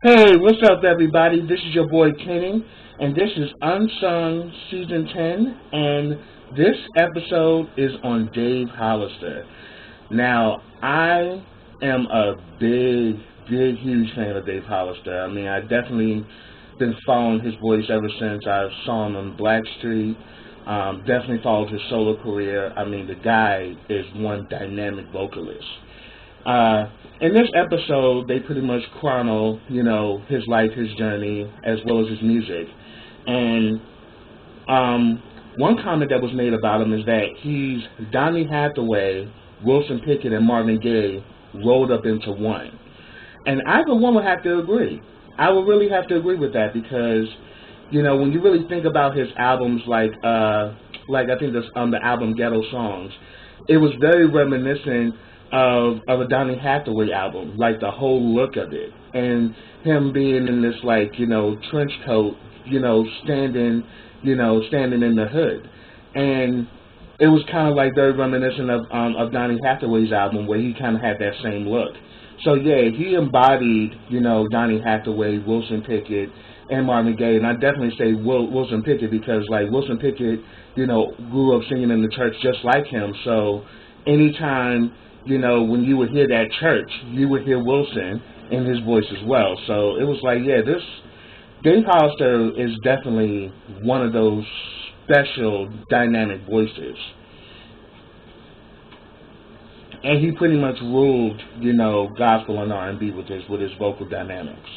Hey, what's up, everybody? This is your boy Kenny, and this is Unsung Season 10, and this episode is on Dave Hollister. Now, I am a huge fan of Dave Hollister. I mean, I definitely been following his voice ever since I saw him on Blackstreet. Definitely followed his solo career. I mean, the guy is one dynamic vocalist. Uh, in this episode, they pretty much chronicle, his life, his journey, as well as his music. And one comment that was made about him is that he's Donny Hathaway, Wilson Pickett, and Marvin Gaye rolled up into one. And either one would have to agree. I would really have to agree with that because, when you really think about his albums, like I think the album Ghetto Songs, it was very reminiscent of a Donny Hathaway album, like the whole look of it, and him being in this trench coat, standing in the hood, and it was kind of like very reminiscent of Donny Hathaway's album where he kind of had that same look. So yeah, he embodied Donny Hathaway, Wilson Pickett, and Marvin Gaye, and I definitely say Wilson Pickett because like Wilson Pickett, grew up singing in the church just like him. So anytime when you would hear that church, you would hear Wilson in his voice as well. So it was like, yeah, this Dave Hollister is definitely one of those special dynamic voices. And he pretty much ruled, gospel and R&B with his vocal dynamics.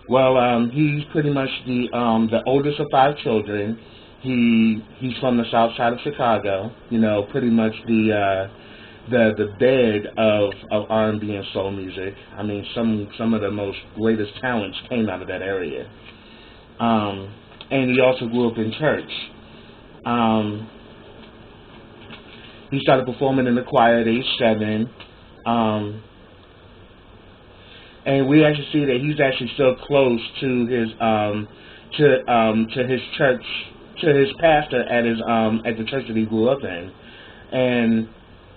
Well, he's pretty much the oldest of 5 children. He's from the south side of Chicago. Pretty much the bed of R&B and soul music. I mean, some of the most greatest talents came out of that area. And he also grew up in church. He started performing in the choir at age 7. And we actually see that he's actually still close to his church, to his pastor at the church that he grew up in, and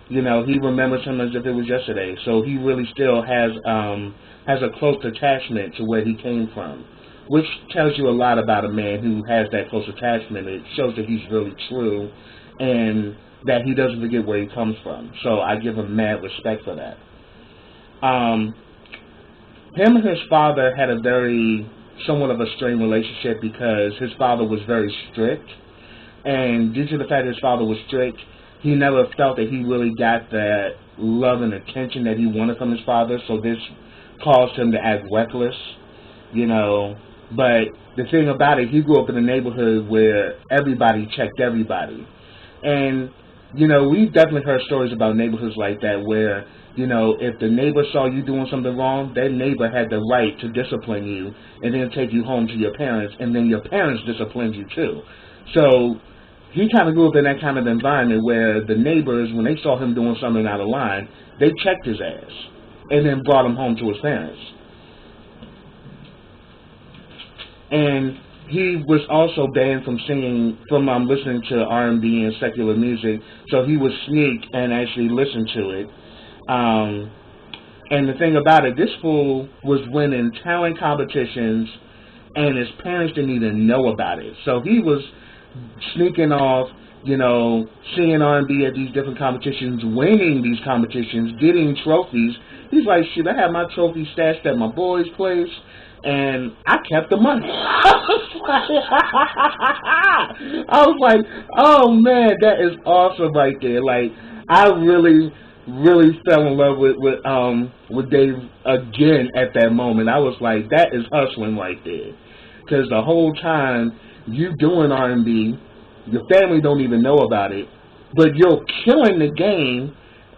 he remembers him as if it was yesterday. So he really still has a close attachment to where he came from, which tells you a lot about a man who has that close attachment. It shows that he's really true and that he doesn't forget where he comes from. So I give him mad respect for that. Him and his father had a somewhat of a strained relationship because his father was very strict, and due to the fact that his father was strict, he never felt that he really got that love and attention that he wanted from his father, so this caused him to act reckless, but the thing about it, he grew up in a neighborhood where everybody checked everybody, and we've definitely heard stories about neighborhoods like that where if the neighbor saw you doing something wrong, that neighbor had the right to discipline you and then take you home to your parents, and then your parents disciplined you too. So he kind of grew up in that kind of environment where the neighbors, when they saw him doing something out of line, they checked his ass and then brought him home to his parents. And he was also banned from listening to R&B and secular music, so he would sneak and actually listen to it. And the thing about it, this fool was winning talent competitions, and his parents didn't even know about it. So he was sneaking off, singing R&B at these different competitions, winning these competitions, getting trophies. He's like, shit, I have my trophy stashed at my boy's place, and I kept the money. I was like, oh man, that is awesome right there. Like, I really fell in love with Dave again at that moment. I was like, that is hustling right there, because the whole time you doing R&B, your family don't even know about it, but you're killing the game,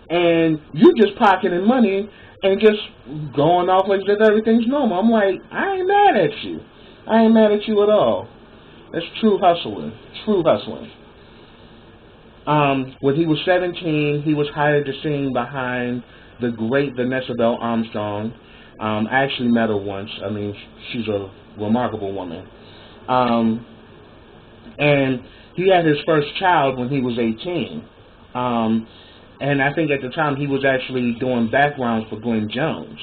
and you just pocketing money and just going off like that everything's normal. I'm like, I ain't mad at you. I ain't mad at you at all. That's true hustling. True hustling. When he was 17, he was hired to sing behind the great Vanessa Bell Armstrong. I actually met her once. I mean, she's a remarkable woman. And he had his first child when he was 18. And I think at the time he was actually doing backgrounds for Glenn Jones.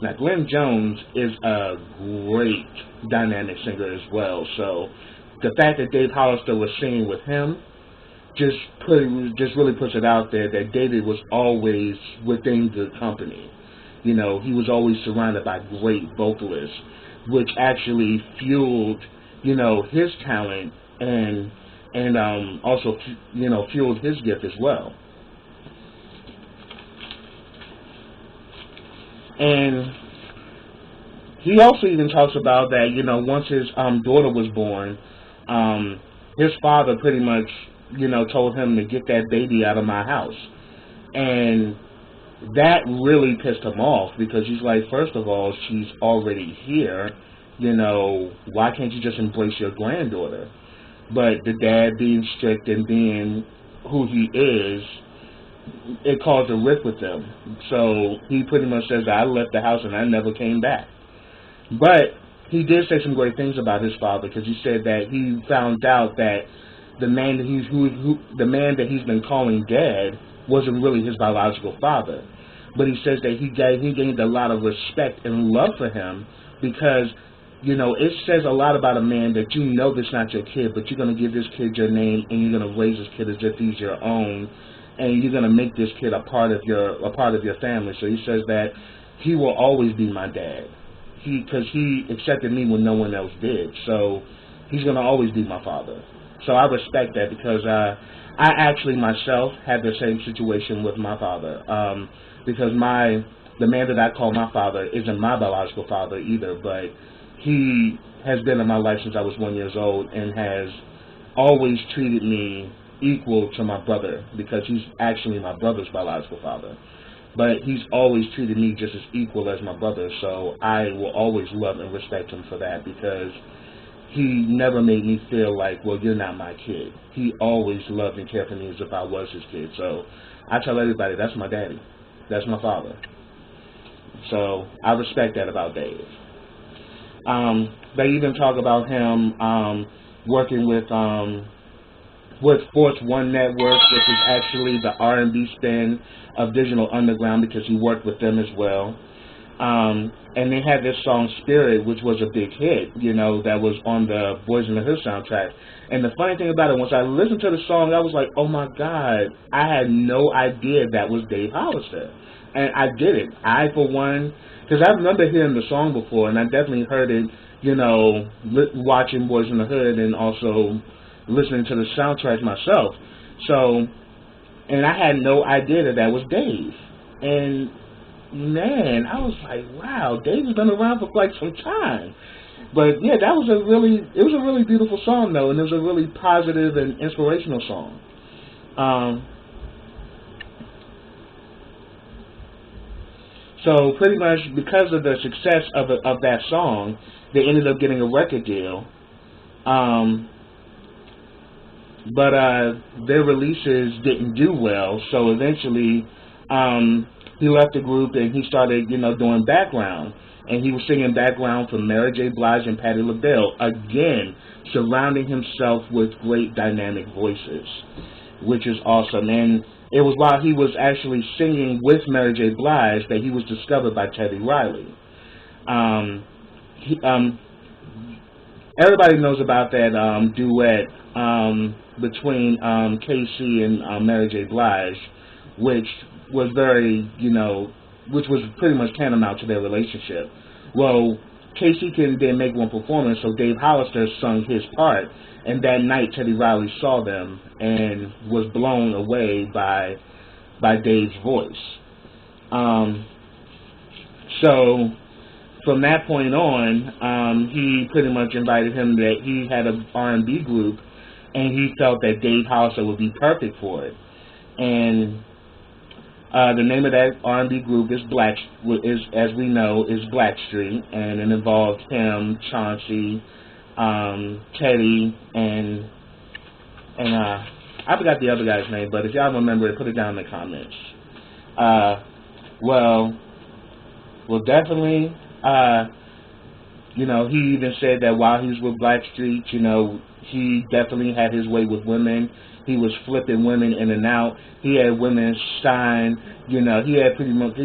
Now, Glenn Jones is a great dynamic singer as well. So the fact that Dave Hollister was singing with him just really puts it out there that David was always within good company. You know, he was always surrounded by great vocalists, which actually fueled, you know, his talent and also, you know, fueled his gift as well. And he also even talks about that, you know, once his daughter was born, his father pretty much, you know, told him to get that baby out of my house. And that really pissed him off because he's like, first of all, she's already here. You know, why can't you just embrace your granddaughter? But the dad, being strict and being who he is, it caused a rift with them. So he pretty much says, I left the house and I never came back. But he did say some great things about his father because he said that he found out that the man that he's been calling dad wasn't really his biological father. But he says that he gained a lot of respect and love for him because, you know, it says a lot about a man that you know that's not your kid, but you're going to give this kid your name and you're going to raise this kid as if he's your own, and you're going to make this kid a part of your family. So he says that he will always be my dad. Because he accepted me when no one else did. So he's going to always be my father. So I respect that because I actually myself had the same situation with my father. Because the man that I call my father isn't my biological father either, but he has been in my life since I was 1 year old and has always treated me equal to my brother because he's actually my brother's biological father. But he's always treated me just as equal as my brother, so I will always love and respect him for that because he never made me feel like, well, you're not my kid. He always loved and cared for me as if I was his kid. So I tell everybody, that's my daddy. That's my father. So I respect that about Dave. They even talk about him working with Force One Network, which is actually the R&B spin of Digital Underground because he worked with them as well. And they had this song Spirit, which was a big hit, you know, that was on the Boys in the Hood soundtrack. And the funny thing about it, once I listened to the song, I was like, oh my God, I had no idea that was Dave Hollister. And I didn't. I, for one, because I remember hearing the song before, and I definitely heard it, you know, watching Boys in the Hood and also listening to the soundtrack myself. So, and I had no idea that was Dave. And man, I was like, wow, Dave has been around for quite some time. But yeah, it was a really beautiful song though, and it was a really positive and inspirational song. So pretty much because of the success of that song, they ended up getting a record deal. But their releases didn't do well, so eventually he left the group and he started, you know, doing background. And he was singing background for Mary J. Blige and Patti LaBelle, again, surrounding himself with great dynamic voices, which is awesome. And it was while he was actually singing with Mary J. Blige that he was discovered by Teddy Riley. Everybody knows about that duet between KC and Mary J. Blige, which was very, you know, which was pretty much tantamount to their relationship. Well, KC couldn't then make one performance, so Dave Hollister sung his part, and that night Teddy Riley saw them and was blown away by Dave's voice. So from that point on, he pretty much invited him that he had an R&B group, and he felt that Dave Hollister would be perfect for it. And the name of that R&B group is as we know, is Blackstreet, and it involved him, Chauncey, Teddy, and I forgot the other guy's name, but if y'all remember it, put it down in the comments. Well, definitely, you know, he even said that while he was with Blackstreet, you know, he definitely had his way with women. He was flipping women in and out. He had women sign, he had pretty much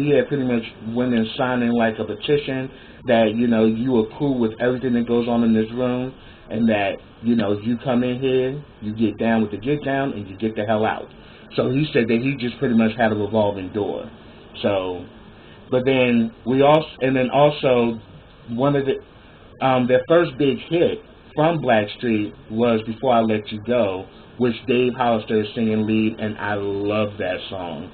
women signing like a petition that, you were cool with everything that goes on in this room, and that, you come in here, you get down with the get down, and you get the hell out. So he said that he just pretty much had a revolving door. So, but then also one of their first big hit from Blackstreet was "Before I Let You Go," which Dave Hollister is singing lead, and I love that song.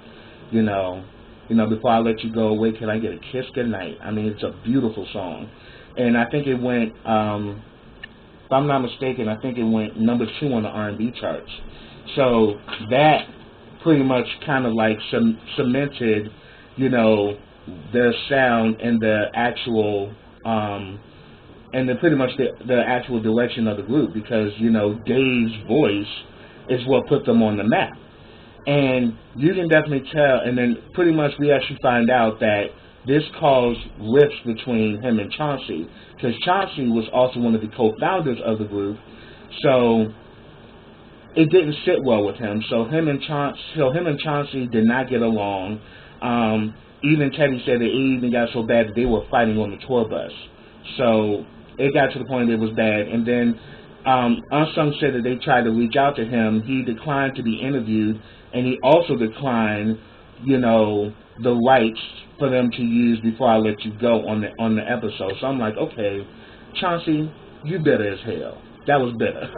Before I let you go away, can I get a kiss goodnight? I mean, it's a beautiful song, and I think it went, if I'm not mistaken, I think it went number 2 on the R&B charts. So that pretty much kind of like cemented, their sound and the actual, and then pretty much the actual direction of the group, because, Dave's voice is what put them on the map. And you can definitely tell, and then pretty much we actually find out that this caused rifts between him and Chauncey, because Chauncey was also one of the co-founders of the group, so it didn't sit well with him. So him and Chauncey did not get along. Even Teddy said that it even got so bad that they were fighting on the tour bus. So it got to the point that it was bad. And then Unsung said that they tried to reach out to him. He declined to be interviewed, and he also declined, the rights for them to use "Before I Let You Go" on the episode. So I'm like, okay, Chauncey, you bitter as hell. That was bitter.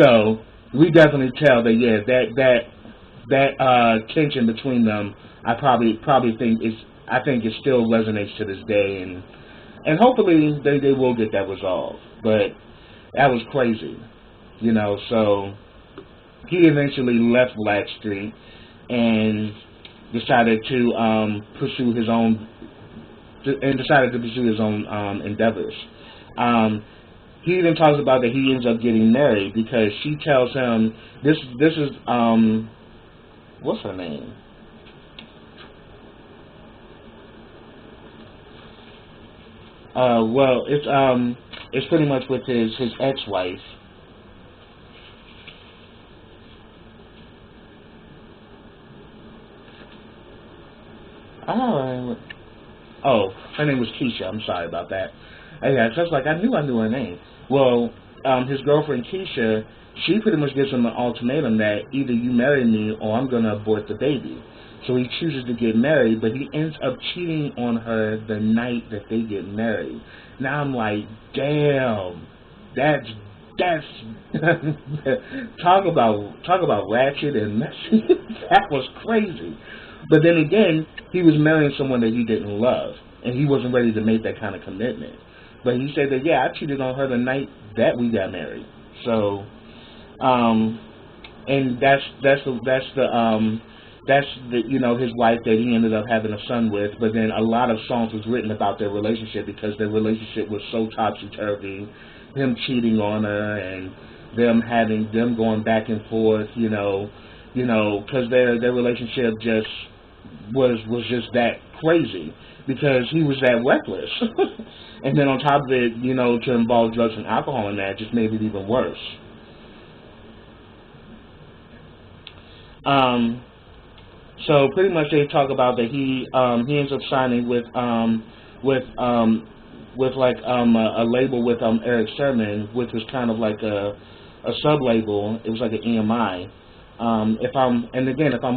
So we definitely tell that, yeah, that tension between them, I probably think it still resonates to this day, and hopefully they will get that resolved. But that was crazy, so he eventually left Blackstreet and decided to pursue his own endeavors. He even talks about that he ends up getting married because she tells him this is what's her name? Well, it's pretty much with his ex-wife. Oh, her name was Keisha. I'm sorry about that. Yeah, so it's like I knew her name. Well, his girlfriend Keisha, she pretty much gives him an ultimatum that either you marry me or I'm gonna abort the baby. So he chooses to get married, but he ends up cheating on her the night that they get married. Now I'm like, damn, that's talk about ratchet and messy. That was crazy. But then again, he was marrying someone that he didn't love, and he wasn't ready to make that kind of commitment. But he said that, yeah, I cheated on her the night that we got married. So, and that's his wife that he ended up having a son with. But then a lot of songs was written about their relationship because their relationship was so topsy-turvy, him cheating on her and them going back and forth, because their relationship just was just that crazy because he was that reckless. And then on top of it, to involve drugs and alcohol in that just made it even worse. So pretty much they talk about that he ends up signing with a label with Eric Sermon, which was kind of like a sub label. It was like an EMI. If I'm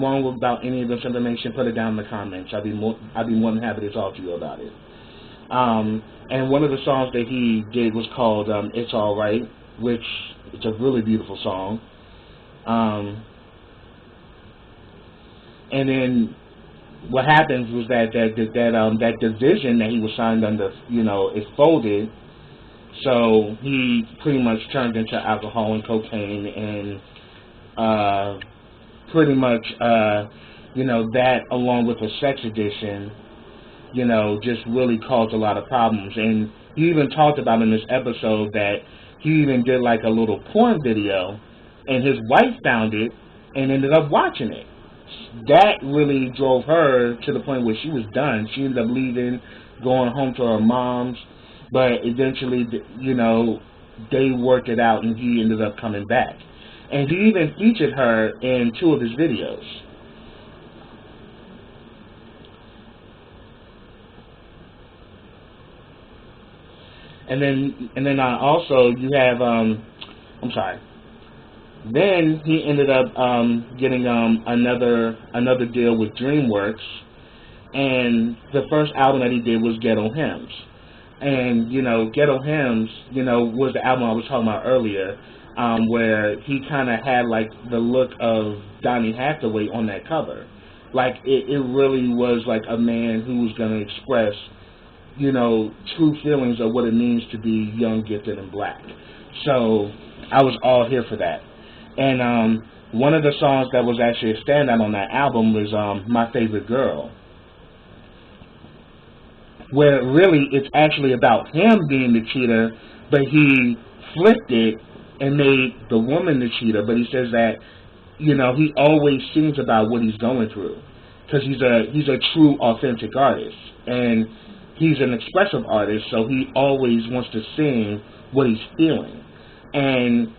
wrong about any of this information, put it down in the comments. I'd be more than happy to talk to you about it. And one of the songs that he did was called "It's All Right," which is a really beautiful song. And then what happens was that division that he was signed under, it folded. So he pretty much turned into alcohol and cocaine, and pretty much, that along with the sex addiction, just really caused a lot of problems. And he even talked about in this episode that he even did like a little porn video, and his wife found it and ended up watching it. That really drove her to the point where she was done. She ended up leaving, going home to her mom's, but eventually, they worked it out, and he ended up coming back. and he even featured her in 2 of his videos. And then also you have I'm sorry. Then he ended up getting another deal with DreamWorks, and the first album that he did was Ghetto Hymns. And Ghetto Hymns, was the album I was talking about earlier, where he kind of had like the look of Donny Hathaway on that cover. Like it really was like a man who was going to express, true feelings of what it means to be young, gifted, and black. So I was all here for that. And one of the songs that was actually a standout on that album was My Favorite Girl, where really it's actually about him being the cheater, but he flipped it and made the woman the cheater. But he says that, he always sings about what he's going through, because he's a true, authentic artist, and he's an expressive artist, so he always wants to sing what he's feeling. And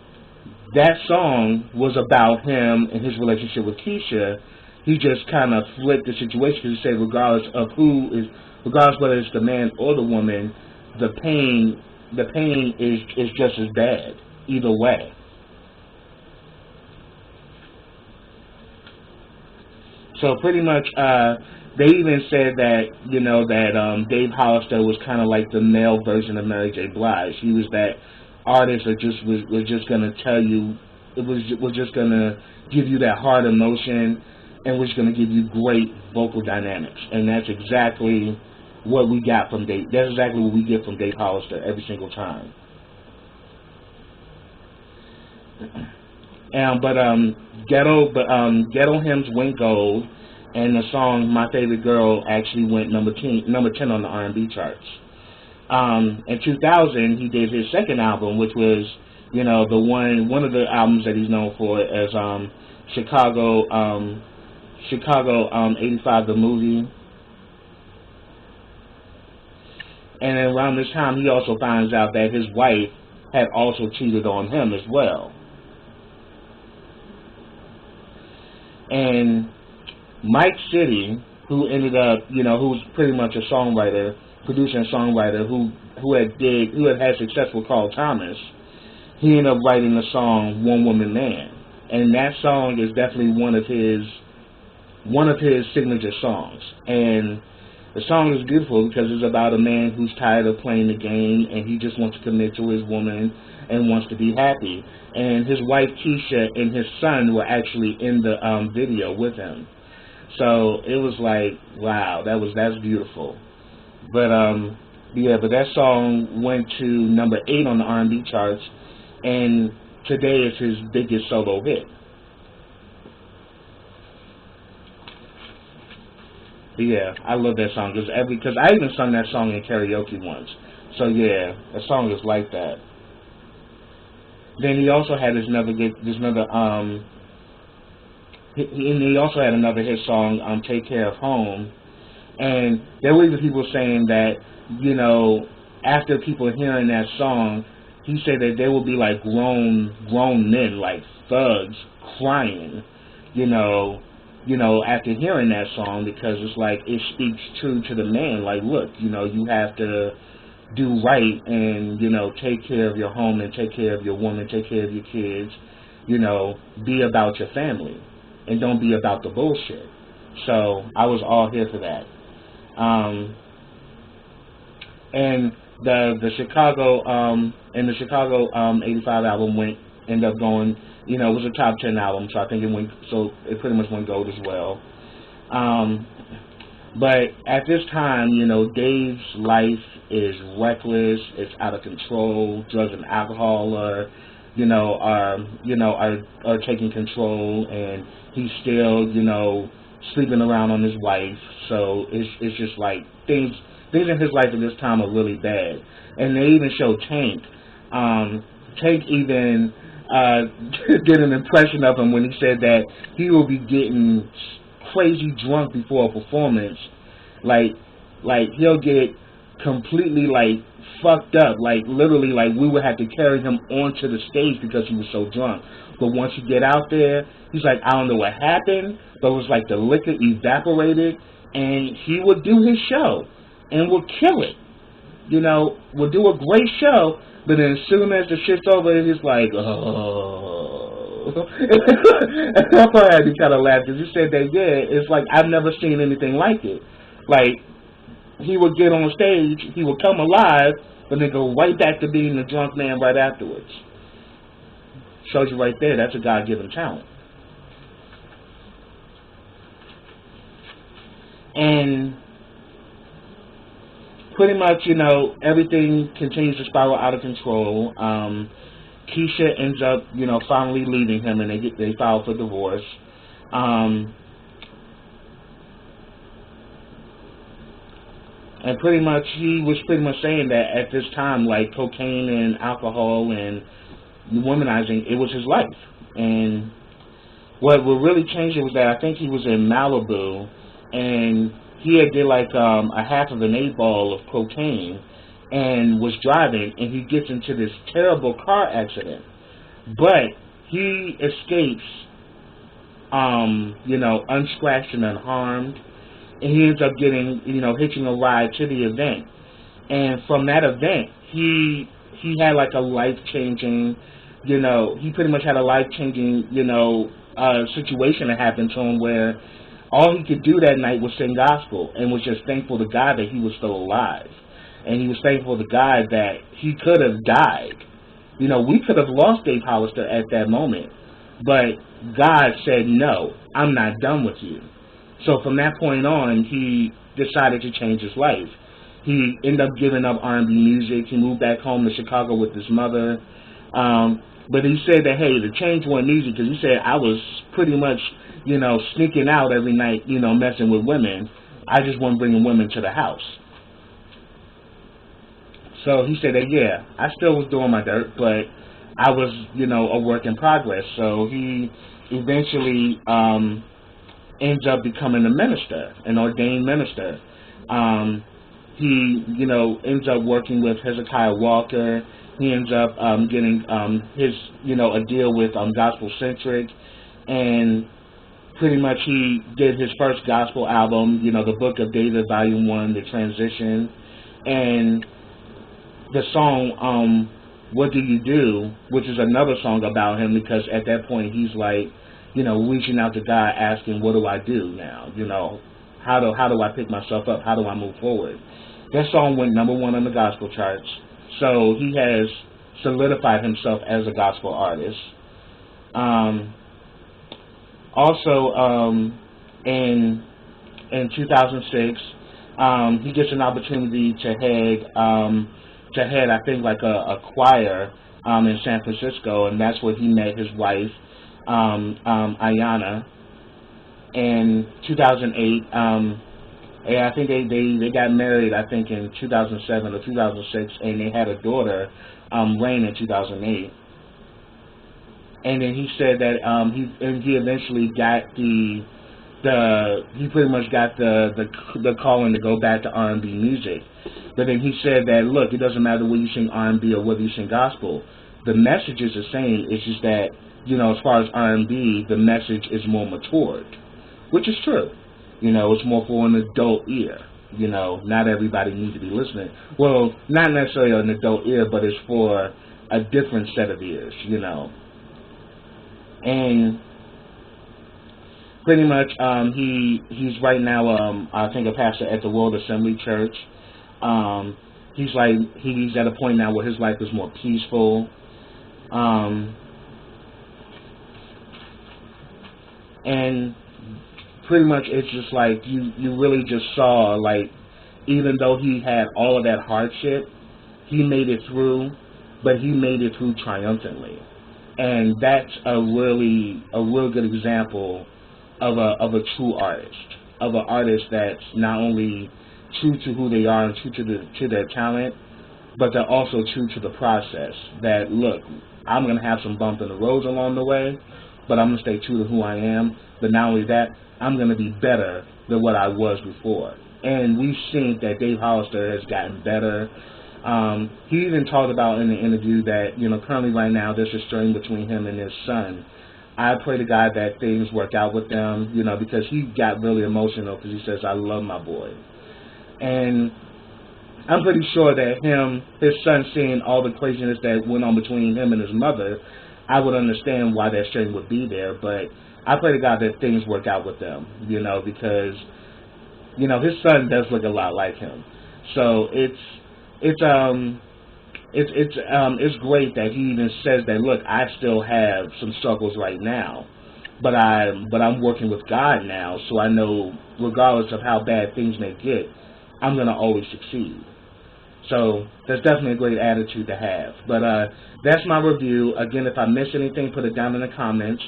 that song was about him and his relationship with Keisha. He just kind of flipped the situation, because he said regardless whether it's the man or the woman, the pain is just as bad either way. So pretty much, they even said that Dave Hollister was kind of like the male version of Mary J. Blige. He was that artist that was just gonna tell you, was just gonna give you that hard emotion, and was gonna give you great vocal dynamics. And that's exactly what we got from Dave. That's exactly what we get from Dave Hollister every single time. Ghetto Hymns went gold, and the song My Favorite Girl actually went number 10 on the R&B charts. In 2000, he did his second album, which was, one of the albums that he's known for as Chicago 85, the movie. And then around this time, he also finds out that his wife had also cheated on him as well. And Mike City, who ended up, who was pretty much a songwriter, producer and songwriter, who had success with Carl Thomas, he ended up writing the song One Woman Man. And that song is definitely one of his signature songs. And the song is beautiful because it's about a man who's tired of playing the game, and he just wants to commit to his woman and wants to be happy. And his wife Keisha and his son were actually in the video with him. So it was like, wow, that's beautiful. But but that song went to number 8 on the R&B charts, and today it's his biggest solo hit. But yeah, I love that song because I even sung that song in karaoke once. So yeah, that song is like that. Then he also had he also had another hit song, Take Care of Home. And there were even people saying that, after people hearing that song, he said that there will be like grown men, like thugs, crying, after hearing that song, because it's like it speaks true to the man. Like, look, you have to do right and, take care of your home and take care of your woman, take care of your kids, be about your family and don't be about the bullshit. So I was all here for that. And the Chicago 85 album ended up going, it was a top 10 album, so I think it pretty much went gold as well. But at this time, Dave's life is reckless, it's out of control. Drugs and alcohol are taking control, and he's still, sleeping around on his wife. So it's just like things in his life at this time are really bad. And they even show Tank. Tank even did an impression of him when he said that he will be getting crazy drunk before a performance. Like he'll get completely like fucked up, like literally like we would have to carry him onto the stage because he was so drunk. But once he get out there, he's like, I don't know what happened, but it was like the liquor evaporated, and he would do his show and would kill it. Would do a great show, but then as soon as the shit's over, he's like, oh. And I probably had to kind of laugh because you said they did. It's like I've never seen anything like it. Like, he would get on stage, he would come alive, but then go right back to being the drunk man right afterwards. Shows you right there, that's a God-given talent. And pretty much, everything continues to spiral out of control. Keisha ends up, finally leaving him, and they file for divorce. And pretty much, he was pretty much saying that at this time, like, cocaine and alcohol and womanizing, it was his life. And what really changed it was that I think he was in Malibu, and he had did like a half of an 8-ball of cocaine and was driving, and he gets into this terrible car accident. But he escapes, unscratched and unharmed. And he ends up getting, hitching a ride to the event. And from that event, he had like a life-changing, he pretty much had a life-changing, situation that happened to him where all he could do that night was sing gospel and was just thankful to God that he was still alive. And he was thankful to God that he could have died. We could have lost Dave Hollister at that moment. But God said, no, I'm not done with you. So from that point on, he decided to change his life. He ended up giving up R&B music. He moved back home to Chicago with his mother. But he said that, hey, the change wasn't easy because he said, I was pretty much, sneaking out every night, messing with women. I just wasn't bringing women to the house. So he said that, yeah, I still was doing my dirt, but I was, a work in progress. So he eventually ends up becoming a minister, an ordained minister. He, ends up working with Hezekiah Walker. He ends up getting his, a deal with Gospel Centric, and pretty much he did his first gospel album, the Book of David, Volume 1, The Transition, and the song, What Do You Do, which is another song about him because at that point he's like, reaching out to God, asking, what do I do now? How do I pick myself up? How do I move forward? That song went number 1 on the gospel charts. So he has solidified himself as a gospel artist. Also, in 2006, he gets an opportunity to head, I think, like a choir in San Francisco, and that's where he met his wife, Ayana. In 2008, I think they got married, I think, in 2007 or 2006, and they had a daughter, Rain, in 2008. And then he said that he eventually got he pretty much got the calling to go back to R&B music. But then he said that, look, it doesn't matter whether you sing R&B or whether you sing gospel. The message is the same. It's just that, as far as R&B, the message is more matured, which is true. It's more for an adult ear. Not everybody needs to be listening. Well, not necessarily an adult ear, but it's for a different set of ears, And pretty much, he's right now, I think, a pastor at the World Assembly Church. He's at a point now where his life is more peaceful. And pretty much it's just like you really just saw, like, even though he had all of that hardship, he made it through, but he made it through triumphantly. And that's a real good example of a true artist, of an artist that's not only true to who they are and true to their talent, but they're also true to the process. That, look, I'm going to have some bumps in the roads along the way, but I'm going to stay true to who I am. But not only that, I'm going to be better than what I was before. and we've seen that Dave Hollister has gotten better. He even talked about in the interview that, currently right now there's a strain between him and his son. I pray to God that things work out with them, because he got really emotional because he says, I love my boy. And I'm pretty sure that his son, seeing all the craziness that went on between him and his mother, I would understand why that strain would be there. But I pray to God that things work out with them, because, his son does look a lot like him. So it's great that he even says that, look, I still have some struggles right now, but I'm working with God now, so I know regardless of how bad things may get, I'm going to always succeed. So that's definitely a great attitude to have. But that's my review. Again, if I missed anything, put it down in the comments.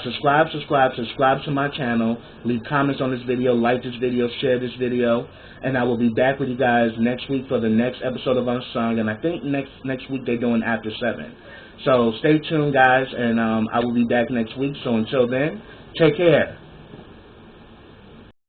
Subscribe to my channel. Leave comments on this video, like this video, share this video. And I will be back with you guys next week for the next episode of Unsung. And I think next week they're doing After 7. So stay tuned, guys, and I will be back next week. So until then, take care.